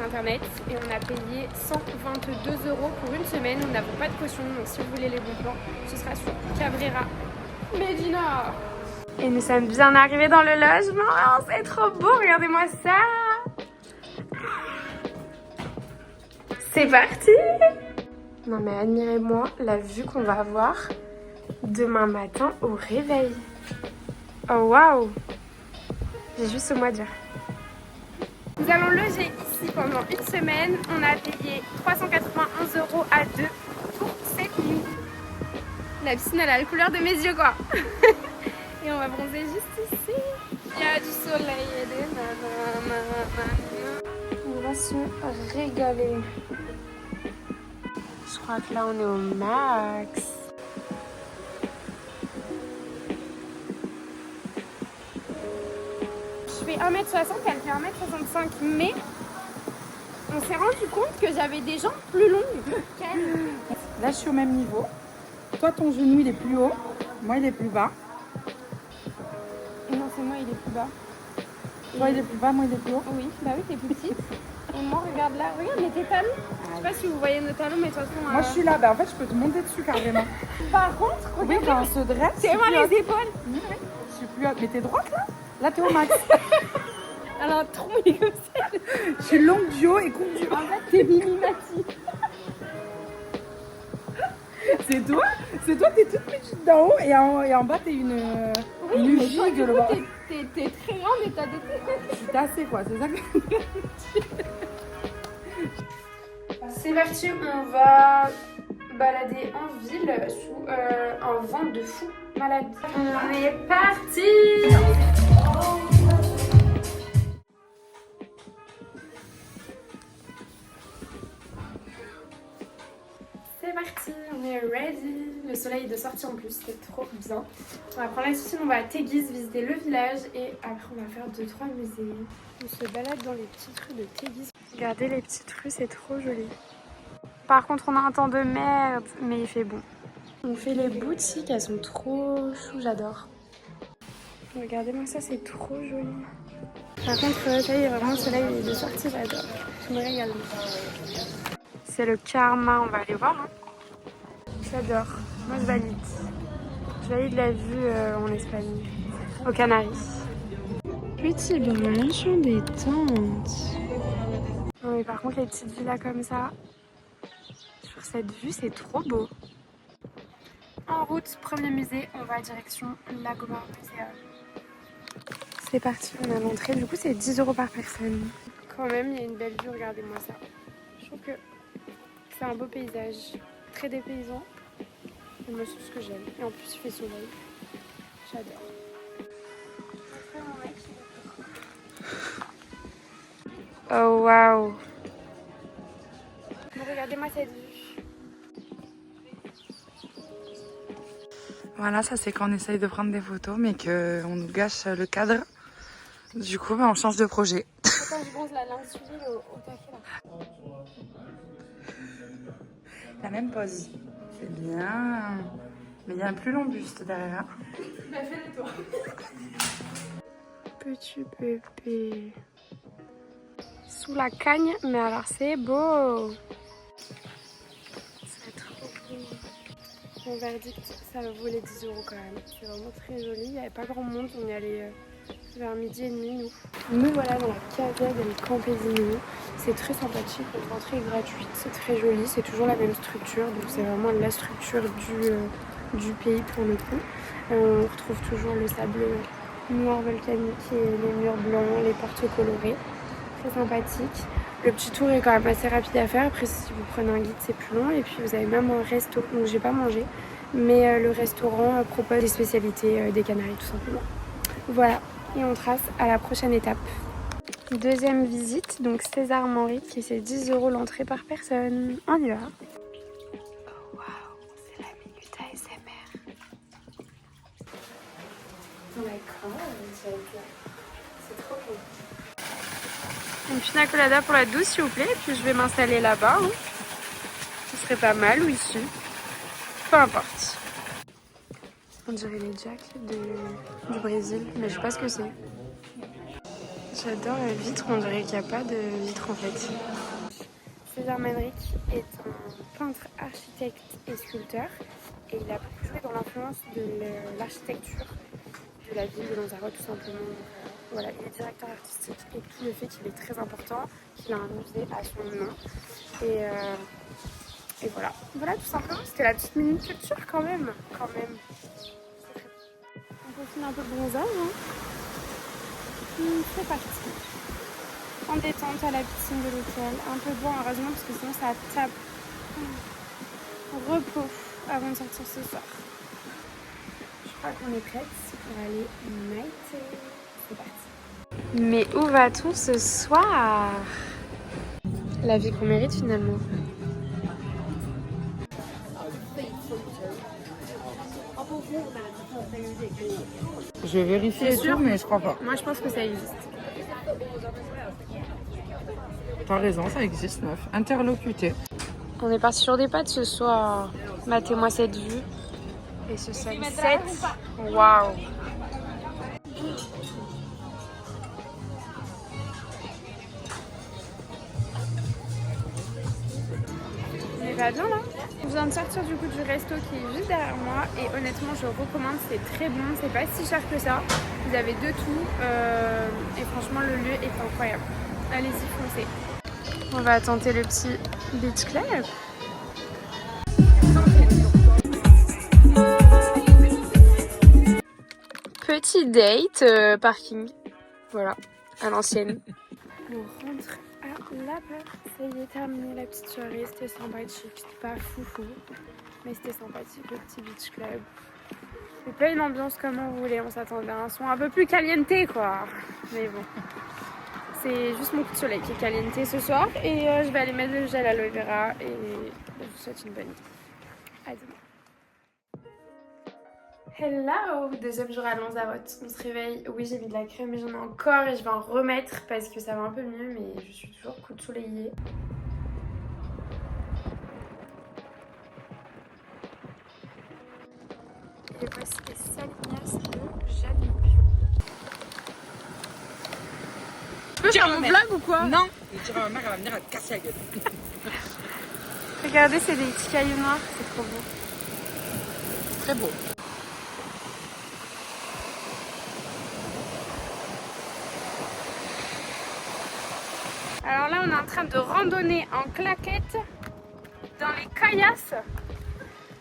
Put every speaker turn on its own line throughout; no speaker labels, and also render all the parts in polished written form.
internet et on a payé 122 € pour une semaine. Nous n'avons pas de caution, donc si vous voulez les bons plans, ce sera sur Cabrera Medina. Et nous sommes bien arrivés dans le logement. Oh, c'est trop beau, regardez-moi ça. C'est parti. Non mais admirez-moi la vue qu'on va avoir demain matin au réveil. Oh waouh. J'ai juste ce mot à dire. Nous allons loger ici pendant une semaine. On a payé 391 € à deux pour cette nuit. La piscine elle a la couleur de mes yeux quoi. Et on va bronzer juste ici. Il y a du soleil et des nanana. On va se régaler. Je crois que là on est au max. Je fais 1m60, elle fait 1m65, mais on s'est rendu compte que j'avais des jambes plus longues qu'elle.
Là je suis au même niveau. Toi ton genou il est plus haut, moi il est plus bas.
Non, c'est moi, il est plus bas.
Toi il est plus bas, moi il est plus haut.
Oui, bah oui, t'es plus petite. Et moi, regarde là, regarde mais tes talons. Je sais pas si vous voyez nos talons, mais de toute façon.
Moi je suis là, bah en fait je peux te monter dessus carrément.
Par contre,
Oui,
regarde.
quand on se dresse.
C'est moi les épaules.
Oui, je suis plus haute. Mais t'es droite là? Là t'es au max.
Alors, tronc, il est comme ça.
Je suis longue du haut et courte du bas.
En fait, t'es Mimimati.
C'est toi, t'es toute petite d'en haut et en bas t'es une
Oui, mais toi,
gigue.
du coup, t'es très grande et t'as des
Je suis tassée quoi, c'est ça que...
C'est parti, on va balader en ville sous un vent de fou malade. On est parti. C'est parti, on est ready. Le soleil est de sortie en plus, c'est trop bien. On va prendre la suite, on va à Teguise visiter le village et après on va faire 2-3 musées. On se balade dans les petites rues de Teguise. Regardez les petites rues, c'est trop joli. Par contre, on a un temps de merde, mais il fait bon. On fait les boutiques, elles sont trop chou, j'adore. Regardez-moi ça, c'est trop joli. Par contre, ça y est, vraiment, le soleil est de sortie, j'adore. Je me régale. C'est le Karma, on va aller voir. Hein. J'adore. Moi, je valide. Je valide la vue en Espagne, aux Canaries. Petit bain champ détente. Non, mais par contre, les petites villas comme ça, sur cette vue, c'est trop beau. En route, premier musée, on va direction Lagomar Museum. C'est parti, on a l'entrée. Du coup, c'est 10 € par personne. Quand même, il y a une belle vue, regardez-moi ça. Je trouve que c'est un beau paysage, très dépaysant. Et moi, c'est ce que j'aime. Et en plus, il fait soleil. J'adore. Oh waouh! Regardez-moi cette vue.
Voilà, ça c'est quand on essaye de prendre des photos mais qu'on nous gâche le cadre. Du coup, on change de projet.
Attends, je bronze l'insuline au taquet là.
La même pose. C'est bien. Mais il y a un plus long buste derrière.
Bah, fais-le toi. Petit pépé. Sous la cagne, mais alors c'est beau. C'est trop beau. Mon verdict, ça vaut les 10 € quand même. C'est vraiment très joli. Il n'y avait pas grand monde. On est allé vers midi et demi, nous. Nous voilà dans la Casa del Campesino. C'est très sympathique. L'entrée est gratuite. C'est très joli. C'est toujours la même structure. Donc c'est vraiment la structure du pays pour le coup. On retrouve toujours le sable noir volcanique et les murs blancs, les portes colorées. Très sympathique. Le petit tour est quand même assez rapide à faire. Après, si vous prenez un guide, c'est plus long. Et puis, vous avez même un resto. Donc, j'ai pas mangé. Mais le restaurant propose des spécialités des Canaries, tout simplement. Voilà. Et on trace à la prochaine étape. Deuxième visite. Donc, César Manrique. Et c'est 10 € l'entrée par personne. On y va. Oh, waouh. C'est la minute ASMR. D'accord. C'est trop beau. Une pina colada pour la douce, s'il vous plaît. Et puis je vais m'installer là-bas. Hein. Ce serait pas mal, ou ici. Peu importe. On dirait les jacks du Brésil, mais je sais pas ce que c'est. J'adore la vitre, on dirait qu'il n'y a pas de vitre en fait. César Manrique est un peintre, architecte et sculpteur et il a beaucoup joué dans l'influence de l'architecture de la ville de Lanzarote tout simplement. Voilà, il est directeur artistique et tout le fait qu'il est très important, qu'il a un musée à son nom. Et voilà. Voilà tout simplement, c'était la petite mini culture quand même. On continue un peu de bronzage. Hein. C'est parti. En détente à la piscine de l'hôtel. Un peu de vent heureusement parce que sinon ça tape. Repos avant de sortir ce soir. Je crois qu'on est prête pour aller night. C'est parti. Mais où va-t-on ce soir? La vie qu'on mérite finalement.
Je vais vérifier et tout, mais je crois pas.
Moi je pense que ça existe.
T'as raison, ça existe, meuf. Interlocuté.
On est parti sur des pattes ce soir. Matez-moi cette vue. Et ce sunset. Waouh! On va bien là? Je viens de sortir du coup du resto qui est juste derrière moi et honnêtement je recommande, c'est très bon, c'est pas si cher que ça. Vous avez de tout et franchement le lieu est incroyable. Allez-y, foncez. On va tenter le petit beach club. Petit date parking. Voilà, à l'ancienne. On rentre à là-bas. Ça y est, terminé la petite soirée. C'était sympathique. C'était pas foufou, mais c'était sympathique le petit beach club. C'est pas une ambiance comme on voulait. On s'attendait à un son un peu plus caliente quoi. Mais bon. C'est juste mon coup de soleil qui est caliente ce soir. Et je vais aller mettre le gel aloe vera. Et je vous souhaite une bonne nuit. À demain. Hello! Deuxième jour à Lanzarote. On se réveille. Oui, j'ai mis de la crème, mais j'en ai encore et je vais en remettre parce que ça va un peu mieux, mais je suis toujours coup de soleillée. Et voici les salinas de Janine. Tu peux faire mon vlog ou quoi?
Non! Je dirais à ma mère, elle va venir, elle te casser la gueule.
Regardez, c'est des petits cailloux noirs, c'est trop beau.
Très beau.
Alors là, on est en train de randonner en claquette dans les caillasses.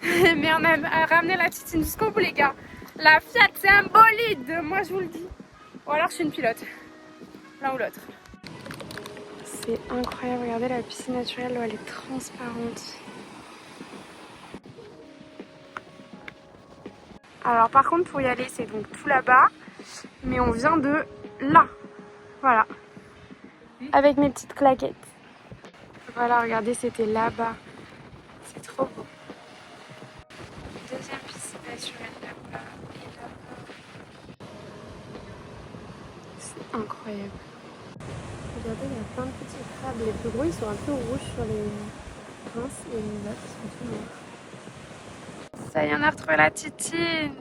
Mais on a ramené la titine jusqu'au bout, les gars. La Fiat, c'est un bolide, moi je vous le dis. Ou alors je suis une pilote. L'un ou l'autre. C'est incroyable, regardez la piscine naturelle, elle est transparente. Alors par contre, pour y aller, c'est donc tout là-bas. Mais on vient de là. Voilà. Avec mes petites claquettes. Voilà, regardez, c'était là-bas. C'est trop beau. Deuxième piscine naturelle là-bas et là-bas. C'est incroyable. Regardez, il y a plein de petits crabes. Les plus gros, ils sont un peu rouges sur les pinces et les autres, ils sont tout noirs. Ça y est, on a retrouvé la titine.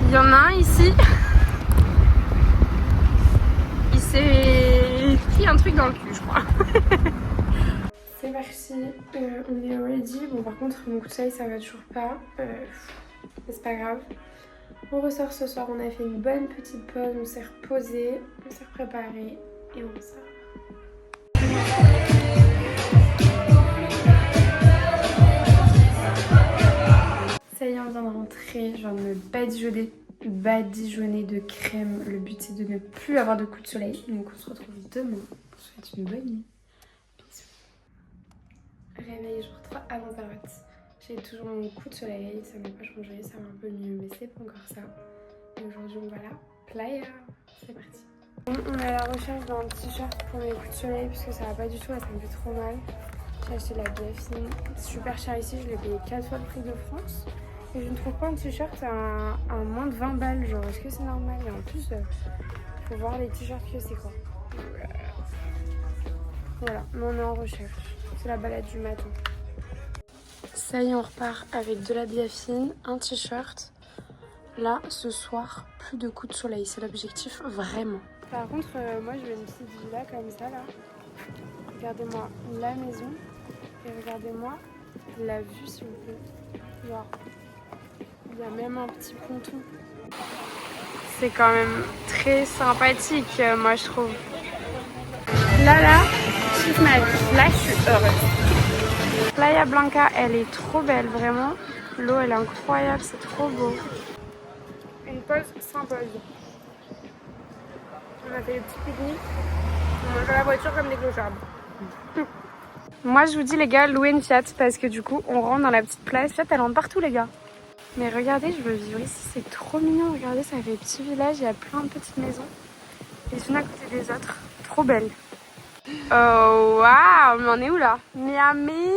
Il y en a un ici. Il s'est pris un truc dans le cul, je crois. C'est parti, on est ready. Bon, par contre, mon coup de soleil, ça va toujours pas. C'est pas grave. On ressort ce soir, on a fait une bonne petite pause, on s'est reposé, on s'est préparé et on sort. Ça y est, on vient de rentrer, je viens de me badigeonner de crème. Le but c'est de ne plus avoir de coup de soleil. Donc on se retrouve demain. On se souhaite une bonne nuit. Bisous. Réveil jour 3 à Lanzarote. J'ai toujours mon coup de soleil, ça n'a pas changé, ça va un peu mieux, mais c'est pas encore ça. Et aujourd'hui on va à la playa. C'est parti. Bon, on est à la recherche d'un t-shirt pour mes coups de soleil puisque ça va pas du tout, là ça me fait trop mal. J'ai acheté la BFine, super cher ici, je l'ai payé 4 fois le prix de France. Et je ne trouve pas un t-shirt à moins de 20 balles, genre est-ce que c'est normal? Et en plus, faut voir les t-shirts que c'est quoi. Voilà, mais on est en recherche. C'est la balade du matin. Ça y est, on repart avec de la biafine, un t-shirt. Là, ce soir, plus de coups de soleil, c'est l'objectif, vraiment. Par contre, moi, je veux une petite villa comme ça, là. Regardez-moi la maison et regardez-moi la vue, s'il vous plaît. Genre, il y a même un petit ponton. C'est quand même très sympathique, moi, je trouve. Là, je kiffe ma vie. Là, je suis heureuse. Playa Blanca, elle est trop belle, vraiment. L'eau, elle est incroyable, c'est trop beau. Une pause sans pause. On a fait le petit pique-nique. On mange à la voiture comme des clochards. Moi, je vous dis, les gars, louez une Fiat parce que du coup, on rentre dans la petite place. Fiat, elle rentre partout, les gars. Mais regardez, je veux vivre ici, c'est trop mignon. Regardez, ça fait petit village, il y a plein de petites maisons. Les unes à côté des autres. Trop belles. Oh, waouh, mais on est où là? Miami.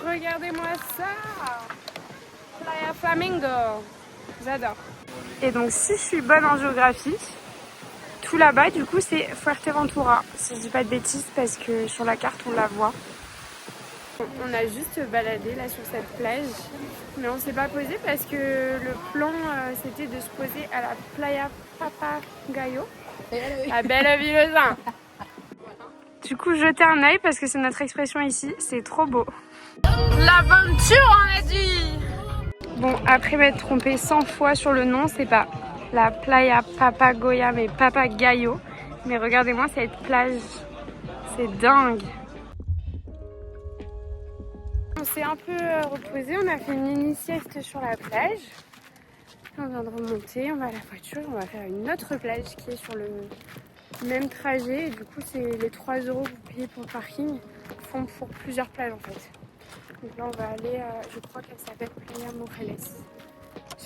Regardez-moi ça. Playa Flamingo. J'adore. Et donc, si je suis bonne en géographie, tout là-bas, du coup, c'est Fuerteventura. Si je dis pas de bêtises, parce que sur la carte, on la voit. On a juste baladé là sur cette plage, mais on s'est pas posé parce que le plan, c'était de se poser à la Playa Papagayo, à Belle-Ville-aux-Bains. Du coup, jetez un œil parce que c'est notre expression ici, c'est trop beau. L'aventure, on a dit! Bon, après m'être trompée 100 fois sur le nom, c'est pas la Playa Papagoya, mais Papagayo. Mais regardez-moi cette plage, c'est dingue. On s'est un peu reposé, on a fait une mini sieste sur la plage. On vient de remonter, on va à la voiture, on va faire une autre plage qui est sur le même trajet. Et du coup, c'est les 3 € que vous payez pour le parking font pour plusieurs plages en fait. Donc là, on va aller, je crois qu'elle s'appelle Playa Moreles.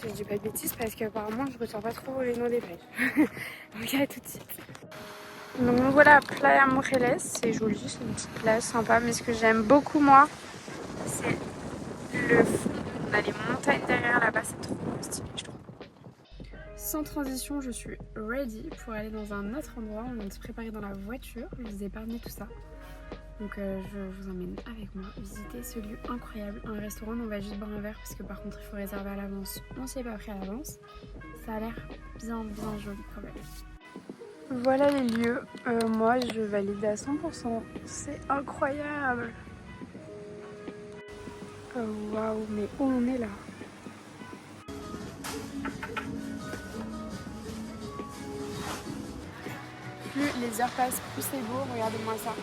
Je dis pas de bêtises parce qu'apparemment, je retiens pas trop les noms des plages. Donc à tout de suite. Donc voilà, Playa Moreles, c'est joli, c'est une petite plage sympa. Mais ce que j'aime beaucoup moi, c'est le fond. On a les montagnes derrière là-bas, c'est trop stylé, je trouve. Sans transition, je suis ready pour aller dans un autre endroit. On vient de se préparer dans la voiture. Je vous ai épargné tout ça. Donc je vous emmène avec moi visiter ce lieu incroyable. Un restaurant, on va juste boire un verre parce que par contre il faut réserver à l'avance. On s'y est pas pris à l'avance. Ça a l'air bien joli quand même. Voilà les lieux. Moi je valide à 100%. C'est incroyable. Oh waouh, mais où on est là? Plus les heures passent, plus c'est beau. Regardez-moi ça.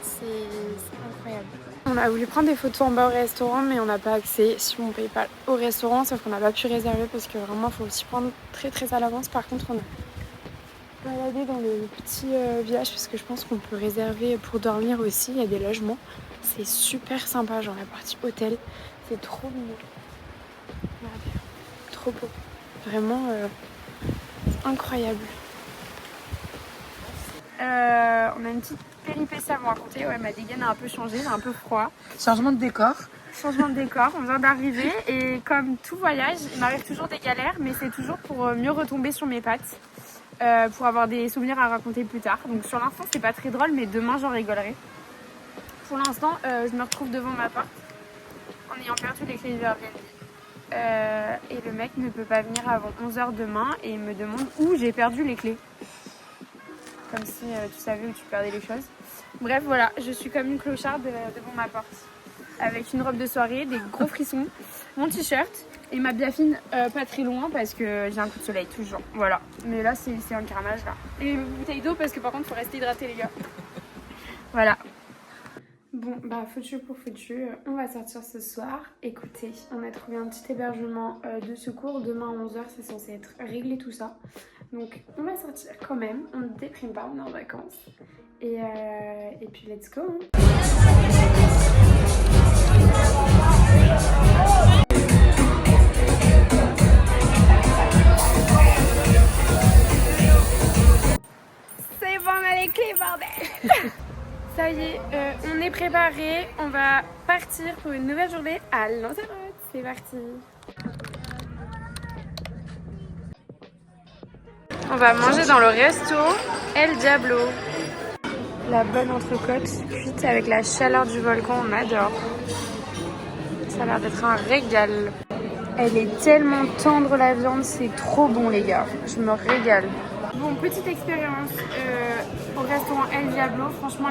C'est incroyable. On a voulu prendre des photos en bas au restaurant, mais on n'a pas accès si on ne paye pas au restaurant, sauf qu'on n'a pas pu réserver parce que vraiment il faut aussi prendre très à l'avance. Par contre, on a baladé dans le petit village parce que je pense qu'on peut réserver pour dormir aussi. Il y a des logements. C'est super sympa, genre la partie hôtel. C'est trop mignon. Regardez, trop beau. Vraiment incroyable. On a une petite péripétie à vous raconter. Ouais, ma dégaine a un peu changé, il a un peu froid.
Changement de décor.
Changement de décor, on vient d'arriver et comme tout voyage, il m'arrive toujours des galères, mais c'est toujours pour mieux retomber sur mes pattes, pour avoir des souvenirs à raconter plus tard. Donc sur l'instant, c'est pas très drôle, mais demain, j'en rigolerai. Pour l'instant, je me retrouve devant ma porte en ayant perdu les clés du Airbnb. Et le mec ne peut pas venir avant 11 h demain et il me demande où j'ai perdu les clés. Comme si tu savais où tu perdais les choses. Bref, voilà, je suis comme une clocharde devant ma porte. Avec une robe de soirée, des gros frissons, mon t-shirt et ma biafine pas très loin parce que j'ai un coup de soleil toujours. Voilà, mais là c'est un carnage là. Et une bouteille d'eau parce que par contre il faut rester hydraté les gars. Voilà. Bon, bah foutu pour foutu, on va sortir ce soir. Écoutez, on a trouvé un petit hébergement de secours. Demain à 11 h, c'est censé être réglé tout ça. Donc on va sortir quand même, on ne déprime pas, on est en vacances. Et puis let's go hein. C'est bon, on a les clés, bordel. Ça y est, on est préparé, on va partir pour une nouvelle journée à Lanzarote. C'est parti. On va manger dans le resto El Diablo. La bonne entrecôte cuite avec la chaleur du volcan, on adore. Ça a l'air d'être un régal. Elle est tellement tendre la viande, c'est trop bon les gars. Je me régale. Bon, petite expérience au restaurant El Diablo. Franchement,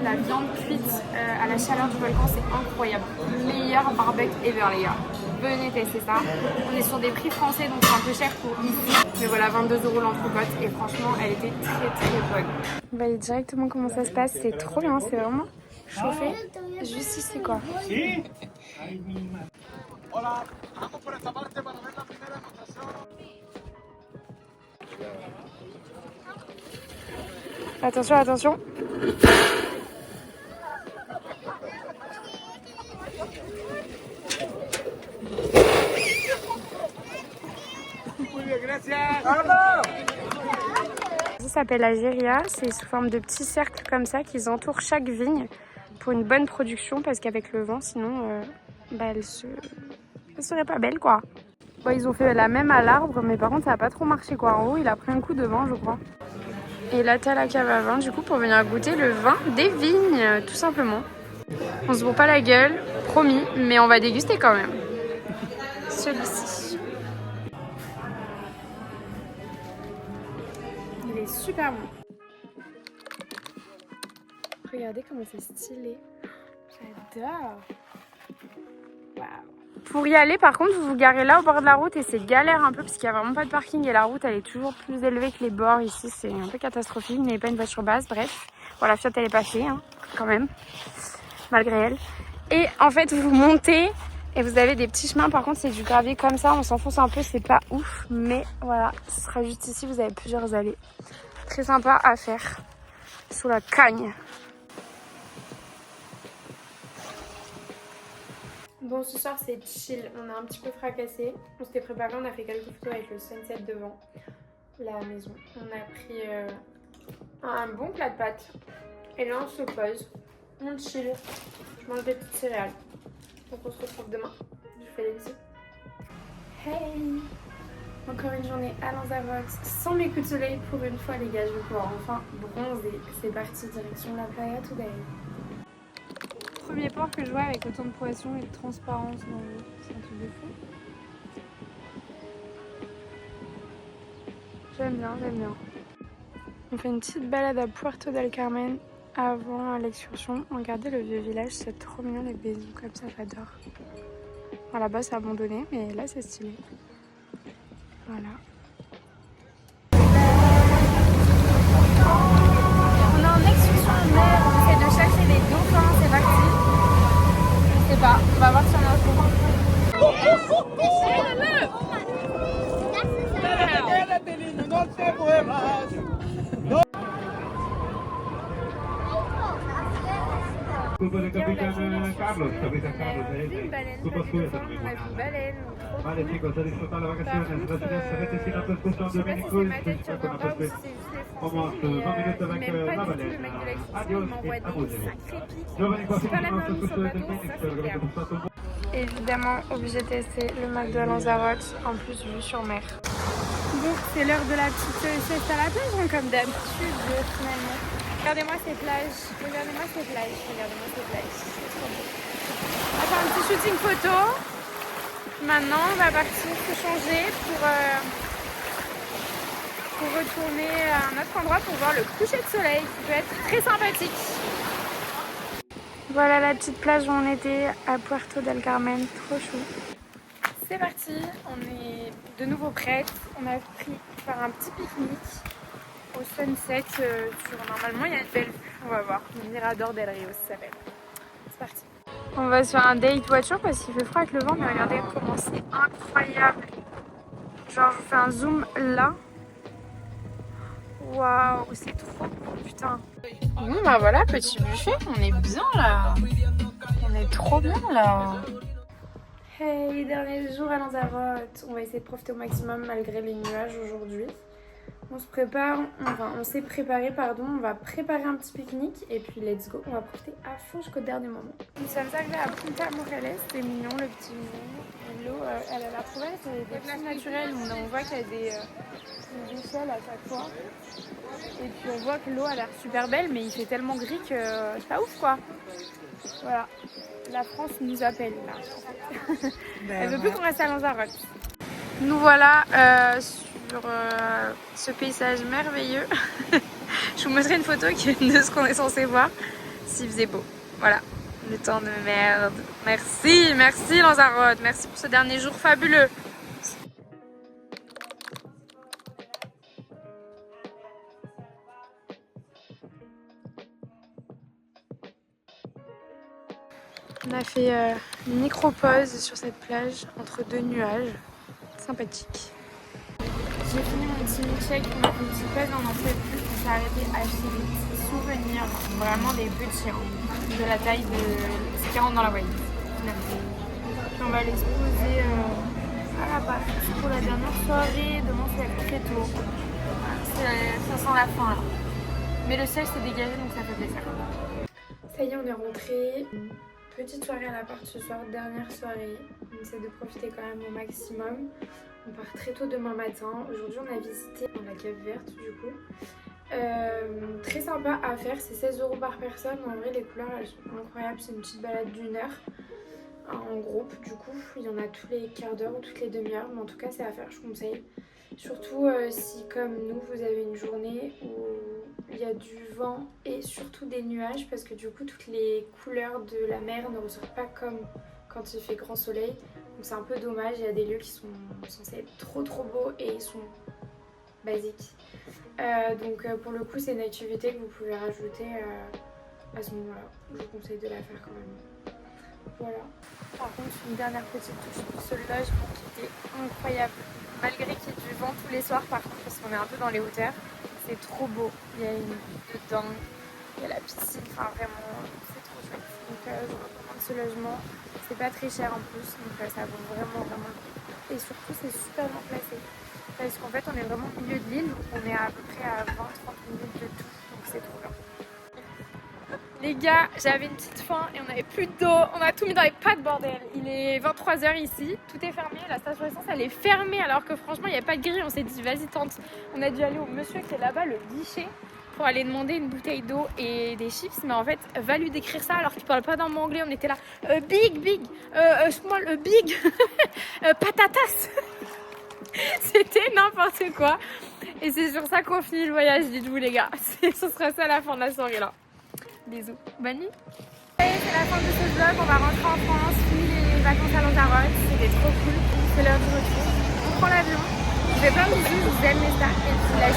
la viande cuite à la chaleur du volcan, c'est incroyable. Meilleur barbecue ever les gars. Venez tester ça. On est sur des prix français, donc c'est un peu cher pour ici. Mais voilà, 22 € l'entrecôte et franchement, elle était très bonne. On va aller directement comment ça se passe. C'est trop bien, c'est vraiment chauffé. Juste ici quoi. Attention, attention. Ça s'appelle la Geria, c'est sous forme de petits cercles comme ça qu'ils entourent chaque vigne pour une bonne production parce qu'avec le vent sinon elle serait pas belle quoi. Bon, ils ont fait la même à l'arbre mais par contre ça a pas trop marché quoi. En haut il a pris un coup de vent je crois. Et là t'as la cave à vin du coup pour venir goûter le vin des vignes tout simplement. On se bourre pas la gueule, promis, mais on va déguster quand même. Celui-ci. Il est super bon. Regardez comment c'est stylé. J'adore. Waouh. Pour y aller, par contre, vous vous garez là au bord de la route et c'est galère un peu parce qu'il n'y a vraiment pas de parking et la route elle est toujours plus élevée que les bords ici. C'est un peu catastrophique. Vous n'avez pas une voiture basse, bref. Bon, la Fiat elle est pas faite, hein, quand même, malgré elle. Et en fait, vous montez et vous avez des petits chemins. Par contre, c'est du gravier comme ça. On s'enfonce un peu, c'est pas ouf. Mais voilà, ce sera juste ici. Vous avez plusieurs allées. Très sympa à faire sous la cagne. Bon, ce soir c'est chill, on a un petit peu fracassé. On s'était préparé, on a fait quelques photos avec le sunset devant la maison. On a pris un bon plat de pâtes. Et là on se pose, on chill. Je mange des petites céréales. Donc on se retrouve demain. Je fais des bisous. Hey! Encore une journée à Lanzarote, sans mes coups de soleil pour une fois les gars. Je vais pouvoir enfin bronzer. C'est parti, direction la playa today. Premier port que je vois avec autant de poissons et de transparence dans l'eau, c'est un truc de fou. J'aime bien, j'aime bien. On fait une petite balade à Puerto del Carmen avant l'excursion. Regardez le vieux village, c'est trop mignon les maisons comme ça, j'adore. Bon, là-bas c'est abandonné, mais là c'est stylé. Voilà. On est en excursion en mer, on essaie de chercher les dauphins, c'est parti. Je sais pas, on va voir si on est au courant.
Scusa del capitano Carlos, capitano Carlos,
On a vu une baleine,
Vale chicos, a disfrutar la vacaciones, gracias, avete fino a questa Domenico, almost 1 minute avec la baleine. Adios et amusez-vous. Giovani qua fino alla nostra escursione del Phoenix, spero che avete passato un buon...
Évidemment, obligé de tester le McDo à Lanzarote, en plus vue sur mer. Bon, c'est l'heure de la petite sieste à la plage, hein, comme d'habitude, finalement. Regardez-moi ces plages, regardez-moi ces plages, regardez-moi ces plages, c'est trop beau. On va faire un petit shooting photo. Maintenant, on va partir se changer pour retourner à un autre endroit pour voir le coucher de soleil qui peut être très sympathique. Voilà la petite plage où on était à Puerto del Carmen, trop chou. C'est parti, on est de nouveau prête. On a pris faire un petit pique-nique au sunset normalement il y a une belle vue, on va voir. Le Mirador del Rio ça s'appelle. C'est parti. On va se faire un date voiture parce qu'il fait froid avec le vent, mais regardez comment c'est incroyable. Genre je vous fais un zoom là. Waouh, c'est trop beau, putain. Bon bah voilà, petit buffet, on est bien là. On est trop bien là. Hey, dernier jour à Lanzarote. On va essayer de profiter au maximum malgré les nuages aujourd'hui. On se prépare, on s'est préparé, pardon. On va préparer un petit pique-nique et puis let's go. On va profiter à fond jusqu'au dernier moment. Nous sommes arrivés à Punta Moreles. C'est mignon, le petit mignon. l'eau, elle a la poubelle, c'est des piscines naturelles. On voit qu'il y a des échelles à chaque fois. Et puis on voit que l'eau a l'air super belle, mais il fait tellement gris que c'est pas ouf quoi. Voilà, la France nous appelle là. Elle veut plus qu'on reste à Lanzarote. Nous voilà sur ce paysage merveilleux. Je vous montrerai une photo de ce qu'on est censé voir s'il faisait beau. Voilà, le temps de merde. Merci, merci Lanzarote, merci pour ce dernier jour fabuleux. On a fait une micro-pause sur cette plage entre deux nuages. Sympathique. J'ai fini mon petit milkshake, on a fait une petite pause, on en fait plus, on s'est arrêté à acheter des petits souvenirs, vraiment des petits, de la taille de ce qui rentre dans la valise. Puis on va les poser à la base pour la dernière soirée. Demain c'est très tôt. Ça sent la fin là. Mais le ciel s'est dégagé donc ça fait plaisir. Ça y est, on est rentré. Petite soirée à l'appart ce soir, dernière soirée. On essaie de profiter quand même au maximum. On part très tôt demain matin. Aujourd'hui on a visité la cave verte du coup. Très sympa à faire, c'est 16 € par personne. En vrai les couleurs elles sont incroyables, c'est une petite balade d'1 heure en groupe. Du coup il y en a tous les quarts d'heure ou toutes les demi-heures, mais en tout cas c'est à faire, je conseille. Surtout si comme nous vous avez une journée où il y a du vent et surtout des nuages, parce que du coup toutes les couleurs de la mer ne ressortent pas comme quand il fait grand soleil. Donc c'est un peu dommage, il y a des lieux qui sont censés être trop beaux et ils sont basiques. Donc pour le coup c'est une activité que vous pouvez rajouter à ce moment-là. Je vous conseille de la faire quand même. Voilà. Par contre une dernière petite touche pour ce logement qui était incroyable. Malgré qu'il y ait du vent tous les soirs par contre, parce qu'on est un peu dans les hauteurs, c'est trop beau. Il y a une vue dedans, il y a la piscine, enfin vraiment c'est trop chouette. Donc je recommande ce logement. C'est pas très cher en plus, donc ça vaut vraiment le coup. Et surtout c'est super bien placé. Parce qu'en fait on est vraiment au milieu de l'île, on est à peu près à 20-30 minutes de tout, donc c'est trop bien. Les gars, j'avais une petite faim et on n'avait plus d'eau, on a tout mis dans les pattes bordel. Il est 23 h ici, tout est fermé, la station essence elle est fermée alors que franchement il n'y a pas de grille. On s'est dit vas-y tente, on a dû aller au monsieur qui est là-bas, le guichet, pour aller demander une bouteille d'eau et des chips, mais en fait va lui décrire ça alors qu'il parle pas dans mon anglais. On était là big, small, big, patatas. C'était n'importe quoi. Et c'est sur ça qu'on finit le voyage, dites-vous les gars. Ce sera ça à la fin de la soirée là. Bisous, bonne nuit. C'est la fin de ce vlog, on va rentrer en France, finir les vacances à Lanzarote. C'était trop cool, c'est l'heure du retour. On prend l'avion, je fais plein de bisous, je vous aime les stars. Et puis la